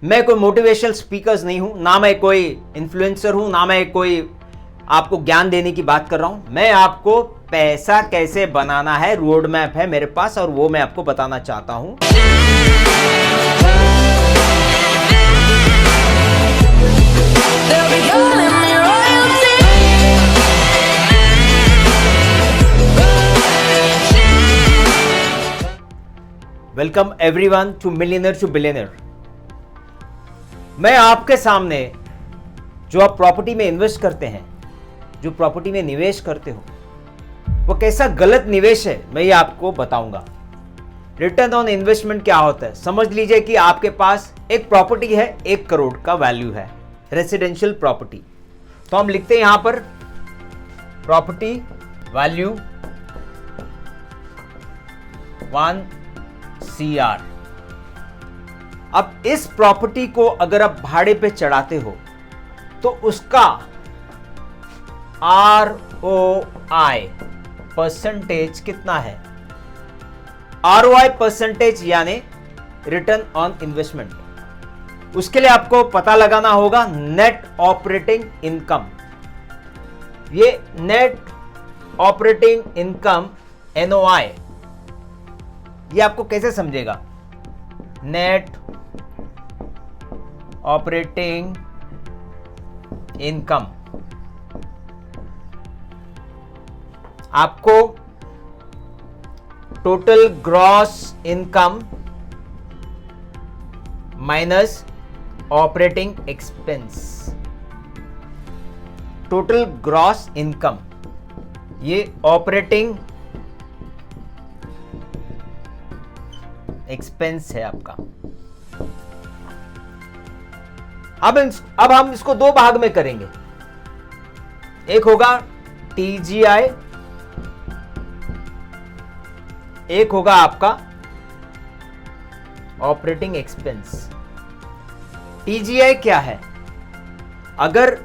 मैं कोई motivational speakers नहीं हूं, ना मैं कोई इन्फ्लुएंसर हूं, ना मैं कोई आपको ज्ञान देने की बात कर रहा हूं। मैं आपको पैसा कैसे बनाना है रोड मैप है मेरे पास, और वो मैं आपको बताना चाहता हूं। Welcome everyone to millionaire to billionaire. मैं आपके सामने जो आप प्रॉपर्टी में इन्वेस्ट करते हैं, जो प्रॉपर्टी में निवेश करते हो, वो कैसा गलत निवेश है मैं ये आपको बताऊंगा। रिटर्न ऑन इन्वेस्टमेंट क्या होता है समझ लीजिए कि आपके पास एक प्रॉपर्टी है, 1 करोड़ का वैल्यू है, रेसिडेंशियल प्रॉपर्टी। तो हम लिखते हैं यहां पर प्रॉपर्टी वैल्यू 1 CR। अब इस प्रॉपर्टी को अगर आप भाड़े पे चढ़ाते हो तो उसका ROI परसेंटेज कितना है? ROI परसेंटेज यानी रिटर्न ऑन इन्वेस्टमेंट। उसके लिए आपको पता लगाना होगा नेट ऑपरेटिंग इनकम। ये नेट ऑपरेटिंग इनकम NOI, ये आपको कैसे समझेगा? नेट ऑपरेटिंग इनकम आपको total gross income minus operating expense. Total gross income ये ऑपरेटिंग एक्सपेंस है आपका। अब हम इसको 2 भाग में करेंगे। एक होगा TGI, एक होगा आपका ऑपरेटिंग एक्सपेंस। TGI क्या है? अगर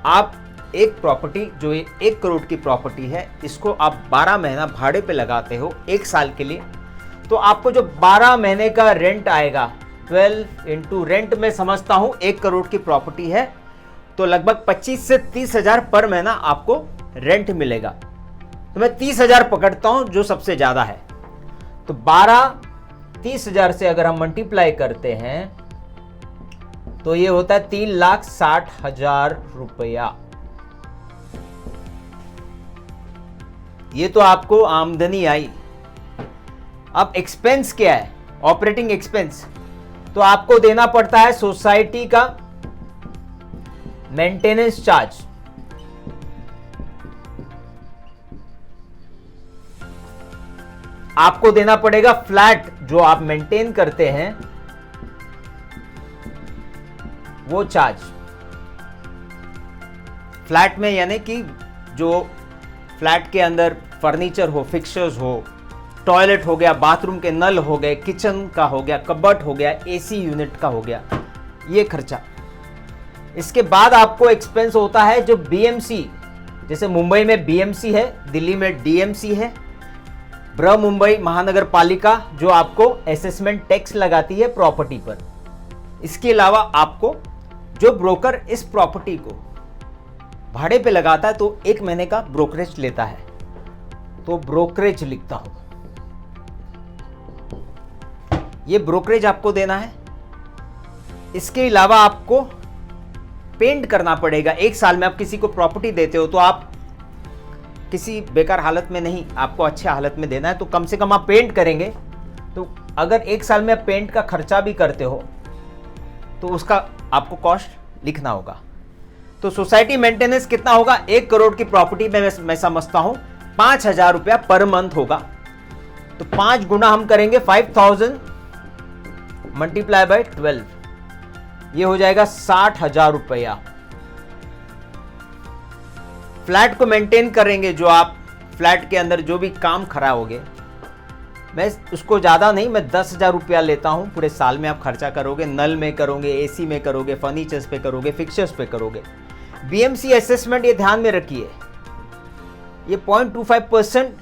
आप एक प्रॉपर्टी जो 1 करोड़ की प्रॉपर्टी है, इसको आप 12 महीना भाड़े पे लगाते हो 1 साल के लिए, तो आपको जो 12 महीने का रेंट आएगा, 12 इंटू रेंट में समझता हूं 1 करोड़ की प्रॉपर्टी है तो लगभग 25 से 30 हजार पर महीना आपको रेंट मिलेगा। तो मैं 30 हजार पकड़ता हूं जो सबसे ज्यादा है। तो 30 हजार से अगर हम मल्टीप्लाई करते हैं तो ये होता है 3,60,000 रुपया। ये तो आपको आमदनी आई। अब एक्सपेंस क्या है? Operating expense. तो आपको देना पड़ता है सोसाइटी का मेंटेनेंस चार्ज। आपको देना पड़ेगा फ्लैट जो आप मेंटेन करते हैं वो चार्ज। फ्लैट में यानी कि जो फ्लैट के अंदर फर्नीचर हो, फिक्सचर्स हो, टॉयलेट हो गया, बाथरूम के नल हो गए, किचन का हो गया, कबर्ड हो गया, AC यूनिट का हो गया, ये खर्चा। इसके बाद आपको एक्सपेंस होता है जो BMC, जैसे मुंबई में BMC है, दिल्ली में DMC है, बृह मुंबई महानगर पालिका जो आपको असेसमेंट टैक्स लगाती है प्रॉपर्टी पर। इसके अलावा आपको जो ब्रोकर इस प्रॉपर्टी को भाड़े पे लगाता है तो 1 महीने का ब्रोकरेज लेता है, तो ब्रोकरेज लिखता हूं। ये ब्रोकरेज आपको देना है। इसके अलावा आपको पेंट करना पड़ेगा। 1 साल में आप किसी को प्रॉपर्टी देते हो तो आप किसी बेकार हालत में नहीं, आपको अच्छे हालत में देना है, तो कम से कम आप पेंट करेंगे। तो अगर 1 साल में आप पेंट का खर्चा भी करते हो तो उसका आपको कॉस्ट लिखना होगा। तो सोसाइटी मेंटेनेंस कितना होगा? 1 करोड़ की प्रॉपर्टी में मैं समझता हूं 5,000 रुपया पर मंथ होगा। तो 5 गुना हम करेंगे 5,000 मल्टीप्लाई बाय 12, ये हो जाएगा 60,000 रुपया। फ्लैट को मेंटेन करेंगे, जो आप फ्लैट के अंदर जो भी काम कराओगे, मैं उसको ज़्यादा नहीं, मैं 10,000 रुपया लेता हूँ पूरे साल में। आप खर्चा करोगे, नल में करोगे, AC में करोगे, फर्नीचर्स पे करोगे, फिक्सचर्स पे करोगे। BMC असेसमेंट ये ध्यान में रखिए, ये 0.25%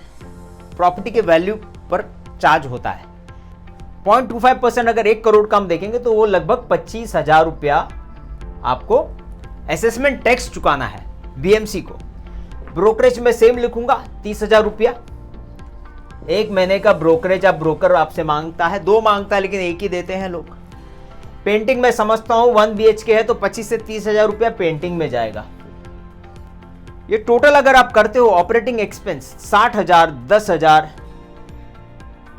प्रॉपर्टी के वैल्यू पर चार्ज होता है। 0.25% अगर 1 करोड़ का हम देखेंगे तो वो लगभग 25,000 रुपया आपको असेसमेंट टैक्स चुकाना है बीएमसी को। ब्रोकरेज में सेम लिखूंगा 30,000 रुपया। 1 महीने का ब्रोकरेज आप ब्रोकर आपसे मांगता है, 2 मांगता है, लेकिन 1 ही देते हैं लोग। पेंटिंग में समझता हूं 1 BHK है तो 25 से 30,000 रुपया पेंटिंग में जाएगा। ये टोटल अगर आप करते हो ऑपरेटिंग एक्सपेंस 60,000, 10,000,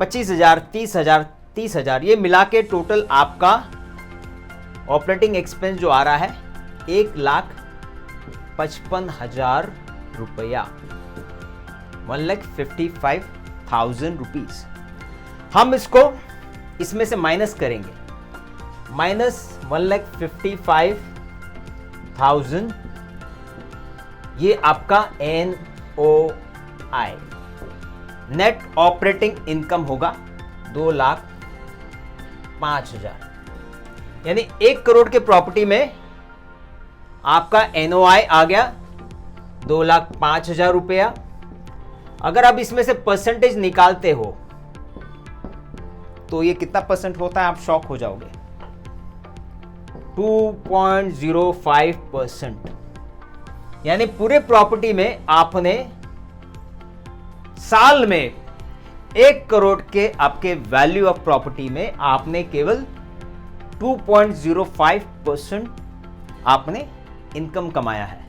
25,000, 30,000, 30,000, ये मिला के टोटल आपका ऑपरेटिंग एक्सपेंस जो आ रहा है 1,55,000 रुपया, 1,55,000 रुपीज। हम इसको इसमें से माइनस करेंगे, माइनस 1,55,000, ये आपका NOI नेट ऑपरेटिंग इनकम होगा 2,05,000। यानी 1 करोड़ के प्रॉपर्टी में आपका NOI आ गया 2,05,000 रुपया। अगर आप इसमें से परसेंटेज निकालते हो तो ये कितना परसेंट होता है, आप शॉक हो जाओगे। 2.05%। यानी पूरे प्रॉपर्टी में आपने साल में 1 करोड़ के आपके वैल्यू ऑफ प्रॉपर्टी में आपने केवल 2.05% आपने इनकम कमाया है।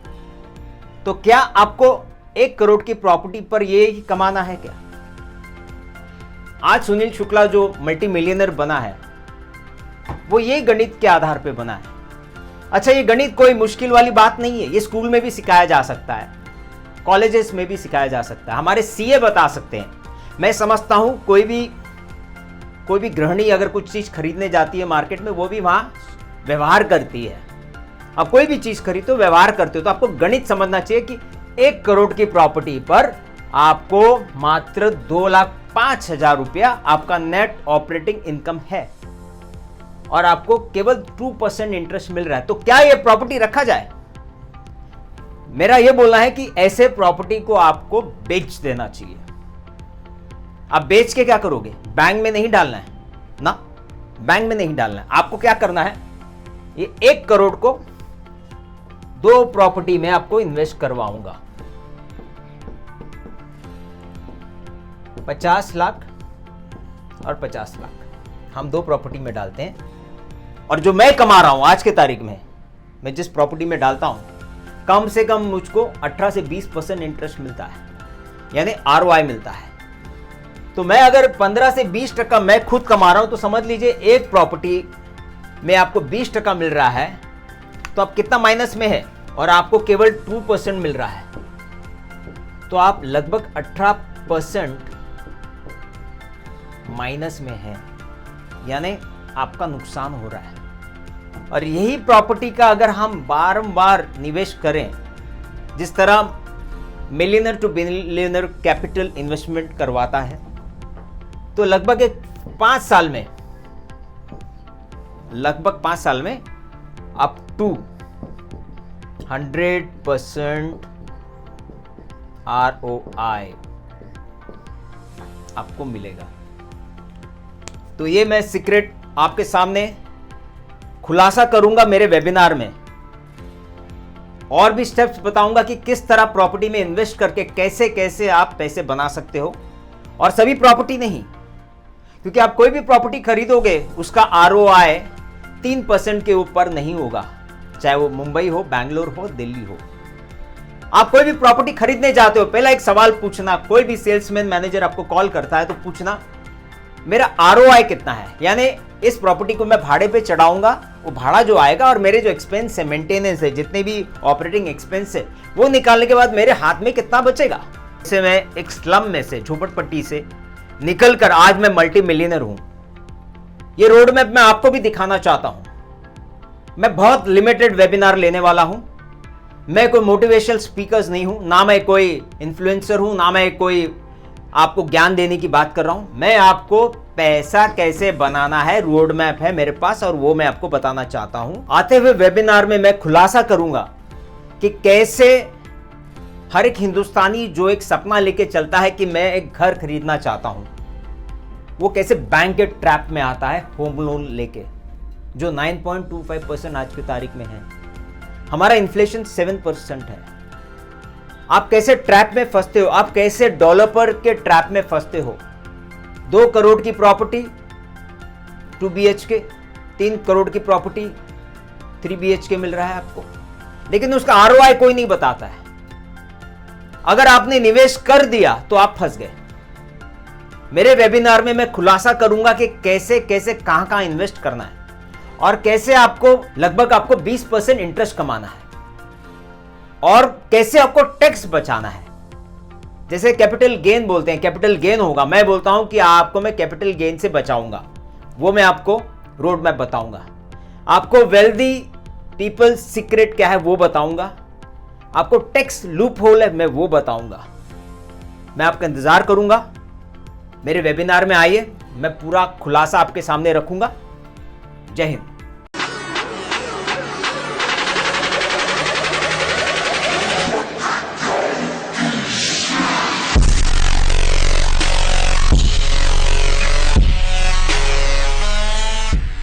तो क्या आपको 1 करोड़ की प्रॉपर्टी पर ये ही कमाना है क्या? आज सुनील शुक्ला जो मल्टी मिलियनर बना है वो ये गणित के आधार पे बना है। अच्छा, ये गणित कोई मुश्किल वाली बात नहीं है, ये स्कूल में भी सिखाया जा सकता है, कॉलेजेस में भी सिखाया जा सकता है, हमारे सीए बता सकते हैं। मैं समझता हूं कोई भी गृहिणी अगर कुछ चीज खरीदने जाती है मार्केट में, वो भी वहां व्यवहार करती है। अब कोई भी चीज खरीदो व्यवहार करते हो, तो आपको गणित समझना चाहिए कि 1 करोड़ की प्रॉपर्टी पर आपको मात्र 2,05,000 रुपया आपका नेट ऑपरेटिंग इनकम है और आपको केवल 2% इंटरेस्ट मिल रहा है। तो क्या यह प्रॉपर्टी रखा जाए? मेरा यह बोलना है कि ऐसे प्रॉपर्टी को आपको बेच देना चाहिए। आप बेच के क्या करोगे? बैंक में नहीं डालना है ना, बैंक में नहीं डालना है। आपको क्या करना है, ये 1 करोड़ को 2 प्रॉपर्टी में आपको इन्वेस्ट करवाऊंगा। 50 लाख और 50 लाख हम 2 प्रॉपर्टी में डालते हैं, और जो मैं कमा रहा हूं आज के तारीख में, मैं जिस प्रॉपर्टी में डालता हूं, कम से कम मुझको 18 से 20% इंटरेस्ट मिलता है, यानी ROI मिलता है। तो मैं अगर 15 से 20% मैं खुद कमा रहा हूं, तो समझ लीजिए एक प्रॉपर्टी में आपको 20% मिल रहा है, तो आप कितना माइनस में है, और आपको केवल 2% मिल रहा है, तो आप लगभग 18% माइनस में है, यानी आपका नुकसान हो रहा है। और यही प्रॉपर्टी का अगर हम बारंबार निवेश करें, जिस तरह millionaire to billionaire capital investment करवाता है, तो लगभग 5 साल में अप टू 100% ROI आपको मिलेगा। तो ये मैं सीक्रेट आपके सामने खुलासा करूंगा मेरे वेबिनार में, और भी स्टेप्स बताऊंगा कि किस तरह प्रॉपर्टी में इन्वेस्ट करके कैसे कैसे आप पैसे बना सकते हो। और सभी प्रॉपर्टी नहीं, क्योंकि आप कोई भी प्रॉपर्टी खरीदोगे उसका ROI 3% के ऊपर नहीं होगा, चाहे वो मुंबई हो, बैंगलोर हो, दिल्ली हो। आप कोई भी प्रॉपर्टी खरीदने जाते हो, पहला एक सवाल पूछना, कोई भी सेल्समैन मैनेजर आपको कॉल करता है तो पूछना मेरा ROI कितना है, यानी इस प्रॉपर्टी को मैं भाड़े पे चढ़ाऊंगा, वो भाड़ा जो आएगा और मेरे जो एक्सपेंस है, मेंटेनेंस है, जितने भी ऑपरेटिंग एक्सपेंस है, वो निकालने के बाद मेरे हाथ में कितना बचेगा। जैसे मैं एक स्लम में से, झोपड़पट्टी से निकलकर आज मैं मल्टी मिलियनर हूं। ये रोड मैप मैं आपको भी दिखाना चाहता हूं। मैं बहुत लिमिटेड वेबिनार लेने वाला हूं। मैं कोई मोटिवेशनल स्पीकर्स नहीं हूं, ना मैं कोई इन्फ्लुएंसर हूं, ना मैं कोई आपको ज्ञान देने की बात कर रहा हूं। मैं आपको पैसा कैसे बनाना है, रोड मैप है मेरे पास, और वो मैं आपको बताना चाहता हूं। आते हुए वेबिनार में मैं खुलासा करूंगा कि कैसे हर एक हिंदुस्तानी जो एक सपना लेके चलता है कि मैं एक घर खरीदना चाहता हूं, वो कैसे बैंक के ट्रैप में आता है होम लोन लेके, जो 9.25% आज की तारीख में है। हमारा इन्फ्लेशन 7% है। आप कैसे ट्रैप में फंसते हो, आप कैसे डेवलपर के ट्रैप में फंसते हो। 2 करोड़ की प्रॉपर्टी 2 BHK, 3 करोड़ की प्रॉपर्टी 3 BHK मिल रहा है आपको, लेकिन उसका ROI कोई नहीं बताता है। अगर आपने निवेश कर दिया तो आप फंस गए। मेरे वेबिनार में मैं खुलासा करूंगा कि कैसे कैसे कहां इन्वेस्ट करना है और कैसे आपको लगभग 20% इंटरेस्ट कमाना है और कैसे आपको टैक्स बचाना है। जैसे कैपिटल गेन बोलते हैं, कैपिटल गेन होगा, मैं बोलता हूं कि आपको मैं कैपिटल गेन से बचाऊंगा, वो मैं आपको रोड मैप बताऊंगा। आपको वेल्दी पीपल सीक्रेट क्या है वो बताऊंगा। आपको टैक्स लूप होल है मैं वो बताऊंगा। मैं आपका इंतजार करूंगा। मेरे वेबिनार में आइए, मैं पूरा खुलासा आपके सामने रखूंगा। जय हिंद।